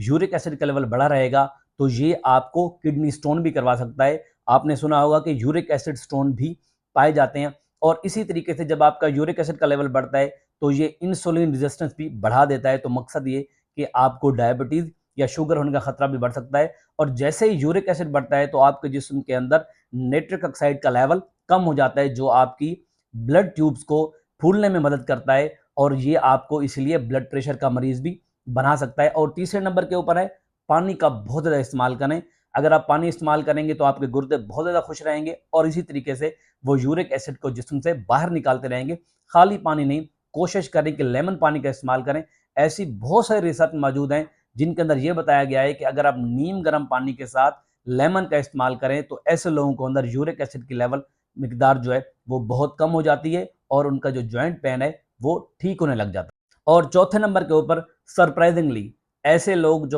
Uric acid का level बढ़ा रहेगा तो ये आपको किडनी स्टोन भी करवा सकता है। आपने सुना होगा कि यूरिक एसिड स्टोन भी पाए जाते हैं। और इसी तरीके से जब आपका यूरिक एसिड का लेवल बढ़ता है तो ये इंसुलिन रेजिस्टेंस भी बढ़ा देता है। तो मकसद ये कि आपको डायबिटीज या शुगर होने का खतरा भी बढ़ सकता है। और जैसे ही यूरिक एसिड बढ़ता है तो आपके जिस्म के अंदर नाइट्रिक ऑक्साइड का लेवल कम हो जाता है, जो आपकी ब्लड ट्यूब्स को फूलने में मदद करता है और ये आपको इसलिए ब्लड प्रेशर का मरीज भी बना सकता है। और तीसरे नंबर के ऊपर है पानी का बहुत ज़्यादा इस्तेमाल करें। अगर आप पानी इस्तेमाल करेंगे तो आपके गुर्दे बहुत ज़्यादा खुश रहेंगे और इसी तरीके से वो यूरिक एसिड को जिस्म से बाहर निकालते रहेंगे। खाली पानी नहीं, कोशिश करें कि लेमन पानी का इस्तेमाल करें। ऐसी बहुत सारी रिसर्च मौजूद हैं जिनके अंदर ये बताया गया है कि अगर आप नीम गर्म पानी के साथ लेमन का इस्तेमाल करें तो ऐसे लोगों को अंदर यूरिक एसिड की लेवल मिकदार जो है वो बहुत कम हो जाती है और उनका जो जॉइंट पेन है वो ठीक होने लग जाता है। और चौथे नंबर के ऊपर सरप्राइजिंगली ऐसे लोग जो